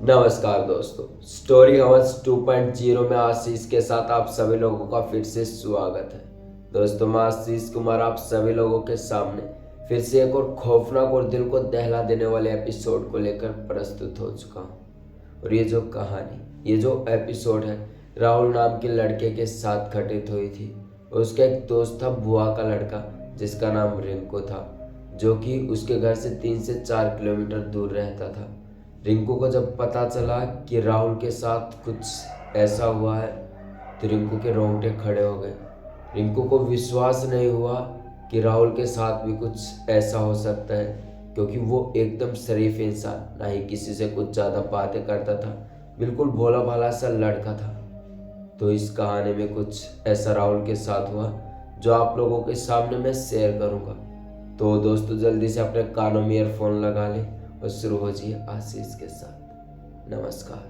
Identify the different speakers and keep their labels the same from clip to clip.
Speaker 1: नमस्कार दोस्तों, story hours 2.0 में आशीष के साथ आप सभी लोगों का फिर से स्वागत है। दोस्तों, मैं आशीष कुमार आप सभी लोगों के सामने फिर से एक और खौफनाक और दिल को दहला देने वाले एपिसोड को लेकर प्रस्तुत हो चुका हूँ। और ये जो कहानी, ये जो एपिसोड है, राहुल नाम के लड़के के साथ घटित हुई थी। उसका एक दोस्त था, बुआ का लड़का, जिसका नाम रिंकू था, जो कि उसके घर से 3 से 4 किलोमीटर दूर रहता था। रिंकू को जब पता चला कि राहुल के साथ कुछ ऐसा हुआ है तो रिंकू के रोंगटे खड़े हो गए। रिंकू को विश्वास नहीं हुआ कि राहुल के साथ भी कुछ ऐसा हो सकता है, क्योंकि वो एकदम शरीफ इंसान, ना ही किसी से कुछ ज़्यादा बातें करता था, बिल्कुल भोला भाला सा लड़का था। तो इस कहानी में कुछ ऐसा राहुल के साथ हुआ जो आप लोगों के सामने मैं शेयर करूँगा। तो दोस्तों, जल्दी से अपने कानों में ईयरफोन लगा लें और शुरू हो जाइए आशीष के साथ। नमस्कार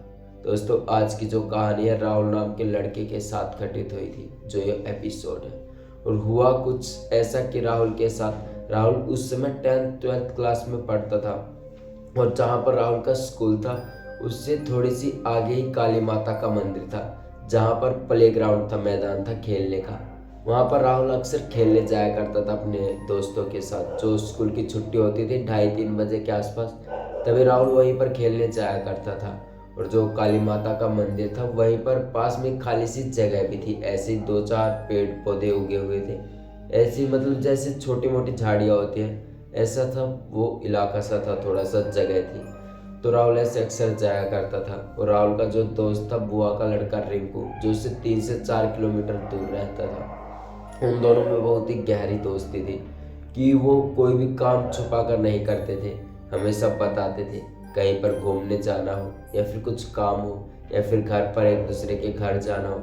Speaker 1: दोस्तों, आज की जो कहानी है राहुल नाम के लड़के के साथ घटित हुई थी, जो ये एपिसोड है। और हुआ कुछ ऐसा कि राहुल उस समय 10th-12th क्लास में पढ़ता था, और जहाँ पर राहुल का स्कूल था उससे थोड़ी सी आगे ही काली माता का मंदिर था, जहाँ पर प्लेग्राउंड था, मैदान था खेलने का। वहाँ पर राहुल अक्सर खेलने जाया करता था अपने दोस्तों के साथ। जो स्कूल की छुट्टी होती थी 2:30-3 बजे के आसपास, तभी राहुल वहीं पर खेलने जाया करता था। और जो काली माता का मंदिर था वहीं पर पास में खाली सी जगह भी थी, ऐसे 2-4 पेड़ पौधे उगे हुए थे, ऐसी मतलब जैसे छोटी मोटी झाड़ियाँ होती हैं, ऐसा था वो इलाका सा था, थोड़ा सा जगह थी। तो राहुल ऐसे अक्सर जाया करता था। और राहुल का जो दोस्त था, बुआ का लड़का रिंकू, जो उससे 3 से 4 किलोमीटर दूर रहता था, उन दोनों में बहुत ही गहरी दोस्ती थी कि वो कोई भी काम छुपा कर नहीं करते थे, हमेशा बताते थे। कहीं पर घूमने जाना हो या फिर कुछ काम हो या फिर घर पर एक दूसरे के घर जाना हो,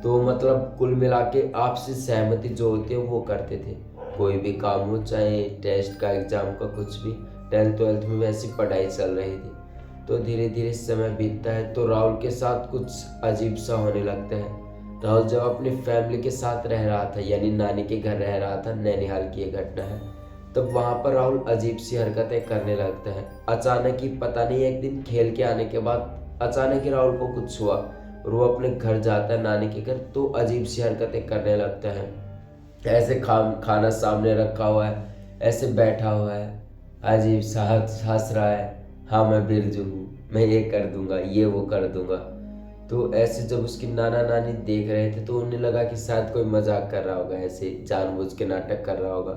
Speaker 1: तो मतलब कुल मिला के आपसी सहमति जो होती है वो करते थे। कोई भी काम हो, चाहे टेस्ट का, एग्जाम का, कुछ भी। 10th-12th में वैसी पढ़ाई चल रही थी। तो धीरे धीरे समय बीतता है तो राहुल के साथ कुछ अजीब सा होने लगता है। राहुल जब अपनी फैमिली के साथ रह रहा था, यानी नानी के घर रह रहा था, नैनीहाल की ये घटना है, तब वहाँ पर राहुल अजीब सी हरकतें करने लगता है। अचानक ही, पता नहीं, एक दिन खेल के आने के बाद अचानक ही राहुल को कुछ हुआ और वो अपने घर जाता है, नानी के घर, तो अजीब सी हरकतें करने लगता है। ऐसे खाना सामने रखा हुआ है, ऐसे बैठा हुआ है, अजीब सा हंस रहा है। हाँ, मैं बिरजू हूँ, मैं ये कर दूंगा, ये वो कर दूंगा। तो ऐसे जब उसकी नाना नानी देख रहे थे तो उन्हें लगा कि शायद कोई मजाक कर रहा होगा, ऐसे जानबूझ के नाटक कर रहा होगा,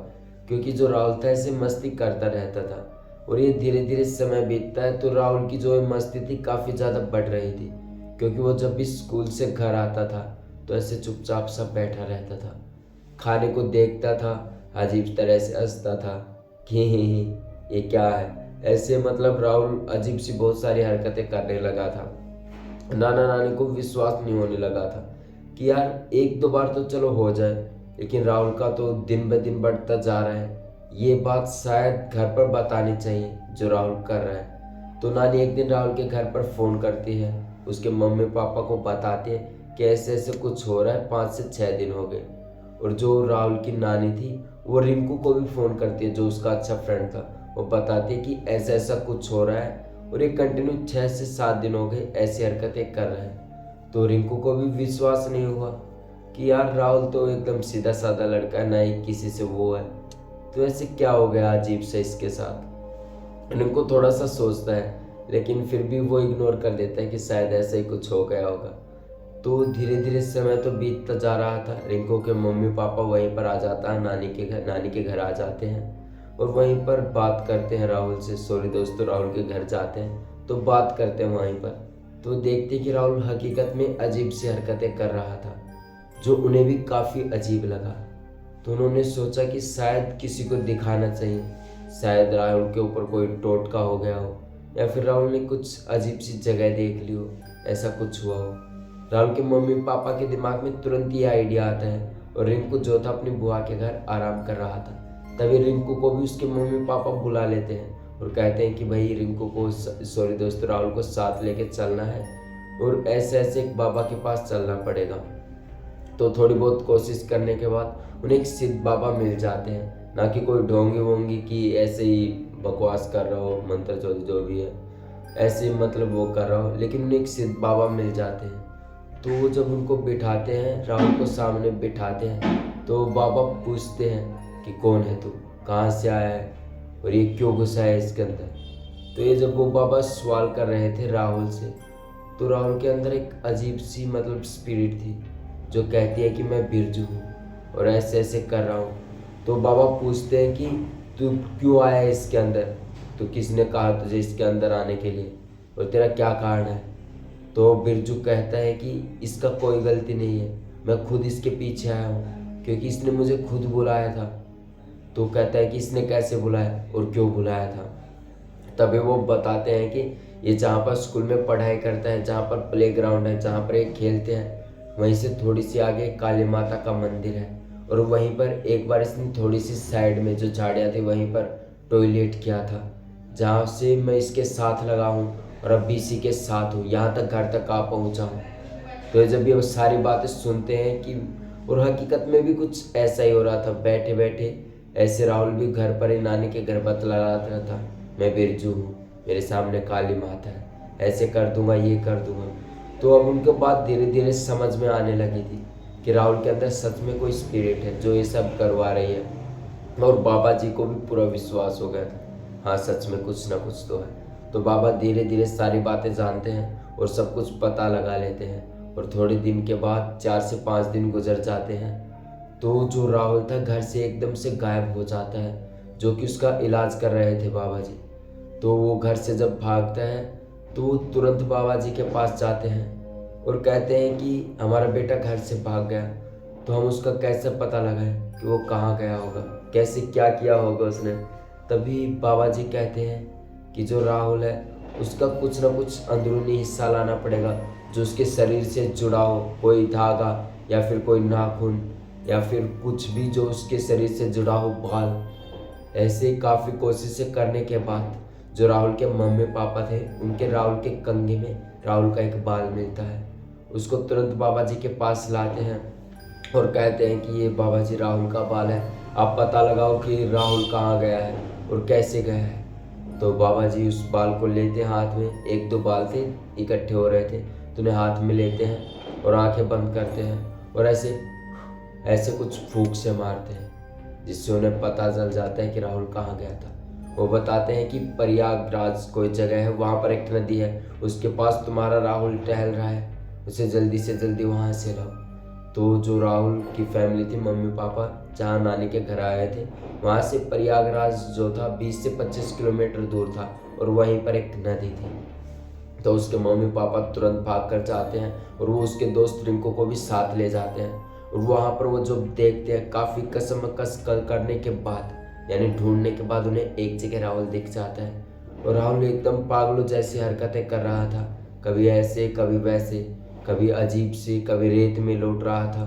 Speaker 1: क्योंकि जो राहुल था ऐसे मस्ती करता रहता था। और ये धीरे धीरे समय बीतता है तो राहुल की जो मस्ती थी काफ़ी ज़्यादा बढ़ रही थी, क्योंकि वो जब भी स्कूल से घर आता था तो ऐसे चुपचाप सा बैठा रहता था, खाने को देखता था, अजीब तरह से हंसता था कि ये क्या है, ऐसे मतलब राहुल अजीब सी बहुत सारी हरकतें करने लगा था। नाना नानी को विश्वास नहीं होने लगा था कि यार एक दो बार तो चलो हो जाए, लेकिन राहुल का तो दिन ब दिन बढ़ता जा रहा है, ये बात शायद घर पर बतानी चाहिए जो राहुल कर रहा है। तो नानी एक दिन राहुल के घर पर फ़ोन करती है, उसके मम्मी पापा को बताती है कि ऐसे ऐसे कुछ हो रहा है, 5 से 6 दिन हो गए। और जो राहुल की नानी थी वो रिंकू को भी फ़ोन करती है, जो उसका अच्छा फ्रेंड था, वो बताती है कि ऐसा ऐसा कुछ हो रहा है और ये कंटिन्यू 6 से 7 दिन हो गए ऐसी हरकतें कर रहे हैं। तो रिंकू को भी विश्वास नहीं हुआ कि यार राहुल तो एकदम सीधा साधा लड़का है, ना ही किसी से वो है, तो ऐसे क्या हो गया अजीब से इसके साथ। रिंकू थोड़ा सा सोचता है, लेकिन फिर भी वो इग्नोर कर देता है कि शायद ऐसा ही कुछ हो गया होगा। तो धीरे धीरे समय तो बीतता जा रहा था। रिंकू के मम्मी पापा वहीं पर आ जाता है, नानी के घर आ जाते हैं और वहीं पर बात करते हैं राहुल से। सॉरी दोस्तों, राहुल के घर जाते हैं तो बात करते हैं वहीं पर। तो देखते कि राहुल हकीकत में अजीब सी हरकतें कर रहा था, जो उन्हें भी काफ़ी अजीब लगा। तो उन्होंने सोचा कि शायद किसी को दिखाना चाहिए, शायद राहुल के ऊपर कोई टोटका हो गया हो, या फिर राहुल ने कुछ अजीब सी जगह देख ली हो, ऐसा कुछ हुआ हो। राहुल के मम्मी पापा के दिमाग में तुरंत ही आइडिया आता है, और रिंकू जो था अपनी बुआ के घर आराम कर रहा था। तभी रिंकू को भी उसके मम्मी पापा बुला लेते हैं और कहते हैं कि भाई रिंकू को, सॉरी दोस्तों, राहुल को साथ लेके चलना है और ऐसे ऐसे एक बाबा के पास चलना पड़ेगा। तो थोड़ी बहुत कोशिश करने के बाद उन्हें एक सिद्ध बाबा मिल जाते हैं, ना कि कोई ढोंगी वोंगी की ऐसे ही बकवास कर रहा हो, मंत्र जो भी है। ऐसे मतलब वो कर रहा हूँ, लेकिन उन्हें एक सिद्ध बाबा मिल जाते हैं। तो जब उनको बिठाते हैं, राहुल को सामने बिठाते हैं, तो बाबा पूछते हैं कि कौन है तू, कहाँ से आया है और ये क्यों घुसा है इसके अंदर। तो ये जब वो बाबा सवाल कर रहे थे राहुल से, तो राहुल के अंदर एक अजीब सी मतलब स्पिरिट थी जो कहती है कि मैं बिरजू हूँ और ऐसे ऐसे कर रहा हूँ। तो बाबा पूछते हैं कि तू क्यों आया है इसके अंदर, तो किसने कहा तुझे इसके अंदर आने के लिए और तेरा क्या कारण है। तो बिरजू कहता है कि इसका कोई गलती नहीं है, मैं खुद इसके पीछे आया हूँ क्योंकि इसने मुझे खुद बुलाया था। तो कहता है कि इसने कैसे बुलाया और क्यों बुलाया था। तभी वो बताते हैं कि ये जहाँ पर स्कूल में पढ़ाई करता है, जहाँ पर प्लेग्राउंड है, जहाँ पर ये खेलते हैं, वहीं से थोड़ी सी आगे काली माता का मंदिर है। और वहीं पर एक बार इसने थोड़ी सी साइड में जो झाड़ियाँ थी वहीं पर टॉयलेट किया था, जहाँ से मैं इसके साथ लगा हूँ और अब भी इसी के साथ हूँ, यहाँ तक घर तक आ पहुँचा हूँ। तो जब ये सारी बातें सुनते हैं कि और हकीकत में भी कुछ ऐसा ही हो रहा था। बैठे बैठे ऐसे राहुल भी घर पर ही नानी के घर बतला रहा था, मैं बिरजू हूँ, मेरे सामने काली माता है, ऐसे कर दूंगा, ये कर दूंगा। तो अब उनके बाद धीरे धीरे समझ में आने लगी थी कि राहुल के अंदर सच में कोई स्पिरिट है जो ये सब करवा रही है। और बाबा जी को भी पूरा विश्वास हो गया था, हाँ सच में कुछ ना कुछ तो है। तो बाबा धीरे धीरे सारी बातें जानते हैं और सब कुछ पता लगा लेते हैं। और थोड़े दिन के बाद 4 से 5 दिन गुजर जाते हैं, तो जो राहुल था घर से एकदम से गायब हो जाता है, जो कि उसका इलाज कर रहे थे बाबा जी। तो वो घर से जब भागता है तो वो तुरंत बाबा जी के पास जाते हैं और कहते हैं कि हमारा बेटा घर से भाग गया, तो हम उसका कैसे पता लगाएं कि वो कहाँ गया होगा, कैसे क्या किया होगा उसने। तभी बाबा जी कहते हैं कि जो राहुल है उसका कुछ ना कुछ अंदरूनी हिस्सा लाना पड़ेगा, जो उसके शरीर से जुड़ा हो, कोई धागा या फिर कोई नाखून या फिर कुछ भी जो उसके शरीर से जुड़ा हो, बाल। ऐसे काफ़ी कोशिशें करने के बाद जो राहुल के मम्मी पापा थे, उनके राहुल के कंघे में राहुल का एक बाल मिलता है। उसको तुरंत बाबा जी के पास लाते हैं और कहते हैं कि ये बाबा जी राहुल का बाल है, आप पता लगाओ कि राहुल कहाँ गया है और कैसे गया है। तो बाबा जी उस बाल को लेते हैं हाथ में, 1-2 बाल थे इकट्ठे हो रहे थे, तो उन्हें हाथ में लेते हैं और आंखें बंद करते हैं और ऐसे ऐसे कुछ फूंक से मारते हैं, जिससे उन्हें पता चल जाता है कि राहुल कहाँ गया था। वो बताते हैं कि प्रयागराज कोई जगह है, वहाँ पर एक नदी है, उसके पास तुम्हारा राहुल टहल रहा है, उसे जल्दी से जल्दी वहाँ से लाओ। तो जो राहुल की फैमिली थी, मम्मी पापा जहाँ नानी के घर आए थे, वहाँ से प्रयागराज जो था 20 से 25 किलोमीटर दूर था और वहीं पर एक नदी थी। तो उसके मम्मी पापा तुरंत भाग कर जाते हैं और वो उसके दोस्त रिंकू को भी साथ ले जाते हैं। और वहाँ पर वो जो देखते हैं, काफ़ी कसमकस करने के बाद यानी ढूंढने के बाद उन्हें एक जगह राहुल दिख जाता है। और राहुल एकदम पागलों जैसी हरकतें कर रहा था, कभी ऐसे कभी वैसे, कभी अजीब सी, कभी रेत में लौट रहा था,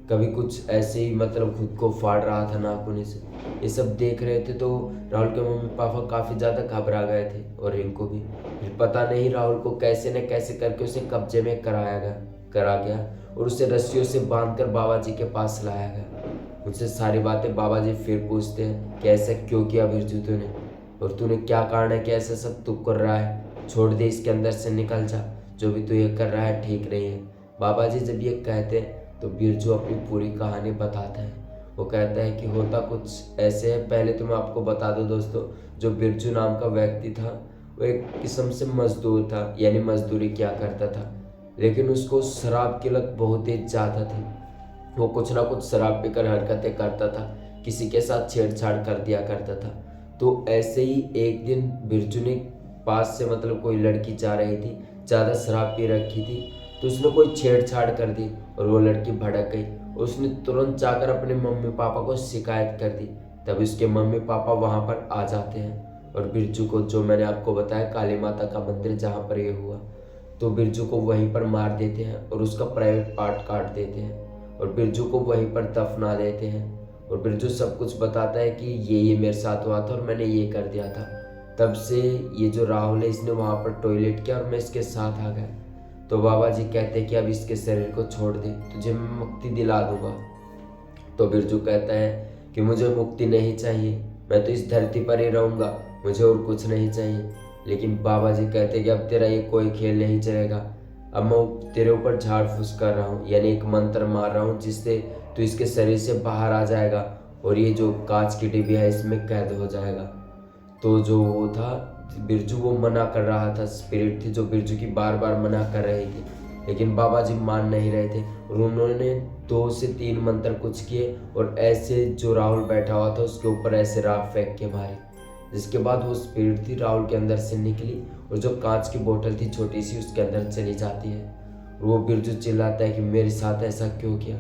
Speaker 1: कभी कुछ ऐसे ही मतलब खुद को फाड़ रहा था नाखून से। ये सब देख रहे थे तो राहुल के मम्मी पापा काफ़ी ज़्यादा घबरा गए थे और रिंकू भी। फिर पता नहीं राहुल को कैसे न कैसे करके उसे कब्जे में करा गया और उसे रस्सियों से बांधकर बाबा जी के पास लाया गया। उनसे सारी बातें बाबा जी फिर पूछते हैं कि ऐसा क्यों किया बिरजू तूने, और तूने क्या कारण है कि ऐसा सब तू कर रहा है, छोड़ दे, इसके अंदर से निकल जा, जो भी तू ये कर रहा है ठीक नहीं है। बाबा जी जब ये कहते हैं तो बिरजू अपनी पूरी कहानी बताता है। वो कहता है कि होता कुछ ऐसे है। पहले तो मैं आपको बता दूं दोस्तों, जो बिरजू नाम का व्यक्ति था वो एक किस्म से मजदूर था, यानी मजदूरी किया करता था, लेकिन उसको शराब की लत बहुत ही ज़्यादा थी। वो कुछ ना कुछ शराब पीकर हरकतें करता था, किसी के साथ छेड़छाड़ कर दिया करता था। तो ऐसे ही एक दिन बिरजू ने पास से मतलब कोई लड़की जा रही थी, ज़्यादा शराब पी रखी थी, तो उसने कोई छेड़छाड़ कर दी और वो लड़की भड़क गई। उसने तुरंत जाकर अपने मम्मी पापा को शिकायत कर दी। तब उसके मम्मी पापा वहाँ पर आ जाते हैं और बिरजू को, जो मैंने आपको बताया काली माता का मंदिर जहाँ पर ये हुआ, तो बिरजू को वहीं पर मार देते हैं और उसका प्राइवेट पार्ट काट देते हैं और बिरजू को वहीं पर दफना देते हैं। और बिरजू सब कुछ बताता है कि ये मेरे साथ हुआ था और मैंने ये कर दिया था। तब से ये जो राहुल है, इसने वहाँ पर टॉयलेट किया और मैं इसके साथ आ गया। तो बाबा जी कहते हैं कि अब इसके शरीर को छोड़ दे, तुझे मैं मुक्ति दिला दूंगा। तो बिरजू कहता है कि मुझे मुक्ति नहीं चाहिए, मैं तो इस धरती पर ही रहूँगा, मुझे और कुछ नहीं चाहिए। लेकिन बाबा जी कहते कि अब तेरा ये कोई खेल नहीं चलेगा, अब मैं तेरे ऊपर झाड़ फूस कर रहा हूँ, यानी एक मंत्र मार रहा हूँ जिससे तू इसके शरीर से बाहर आ जाएगा और ये जो कांच की डिबिया है इसमें कैद हो जाएगा। तो जो वो था बिरजू, वो मना कर रहा था, स्पिरिट थी जो बिरजू की बार बार मना कर रही थी, लेकिन बाबा जी मान नहीं रहे थे और उन्होंने 2 से 3 मंत्र कुछ किए और ऐसे जो राहुल बैठा हुआ था उसके ऊपर ऐसे राख फेंक के मारे, जिसके बाद वो स्पिरिट थी राहुल के अंदर से निकली और जो कांच की बोतल थी छोटी सी उसके अंदर चली जाती है। और वो बिरजू चिल्लाता है कि मेरे साथ ऐसा क्यों किया।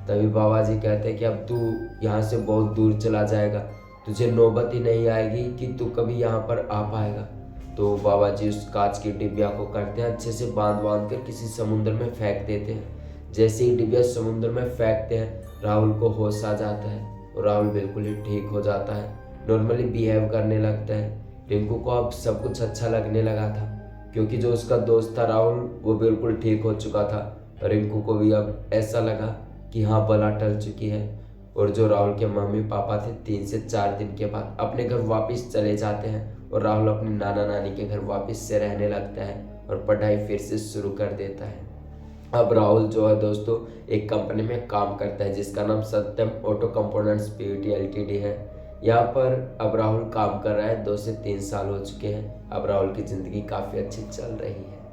Speaker 1: तभी बाबा जी कहते हैं कि अब तू यहाँ से बहुत दूर चला जाएगा, तुझे नौबत ही नहीं आएगी कि तू कभी यहाँ पर आ पाएगा। तो बाबा जी उस कांच की डिबिया को करते हैं अच्छे से बांध कर किसी समुद्र में फेंक देते हैं। जैसे ही डिबिया समुद्र में फेंकते हैं राहुल को होश आ जाता है और राहुल बिल्कुल ही ठीक हो जाता है, नॉर्मली बिहेव करने लगता है। रिंकू को अब सब कुछ अच्छा लगने लगा था क्योंकि जो उसका दोस्त था राहुल वो बिल्कुल ठीक हो चुका था। रिंकू को भी अब ऐसा लगा कि हाँ बला टल चुकी है। और जो राहुल के मम्मी पापा थे 3 से 4 दिन के बाद अपने घर वापस चले जाते हैं और राहुल अपने नाना नानी के घर वापस से रहने लगता है और पढ़ाई फिर से शुरू कर देता है। अब राहुल जो है दोस्तों एक कंपनी में काम करता है जिसका नाम सत्यम ऑटो कंपोनेंट्स पीवीटी एलटीडी है। यहाँ पर अब राहुल काम कर रहा है, 2 से 3 साल हो चुके हैं। अब राहुल की ज़िंदगी काफ़ी अच्छी चल रही है।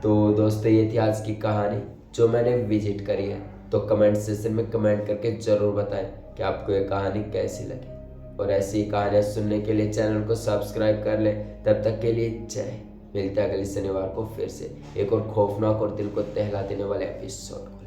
Speaker 1: तो दोस्तों ये थी आज की कहानी जो मैंने विजिट करी है। तो कमेंट सेक्शन में कमेंट करके ज़रूर बताएं कि आपको ये कहानी कैसी लगी और ऐसी कहानियाँ सुनने के लिए चैनल को सब्सक्राइब कर लें। तब तक के लिए जय। मिलते हैं अगले शनिवार को फिर से एक और खौफनाक और दिल को दहला देने वाले एपिसोड।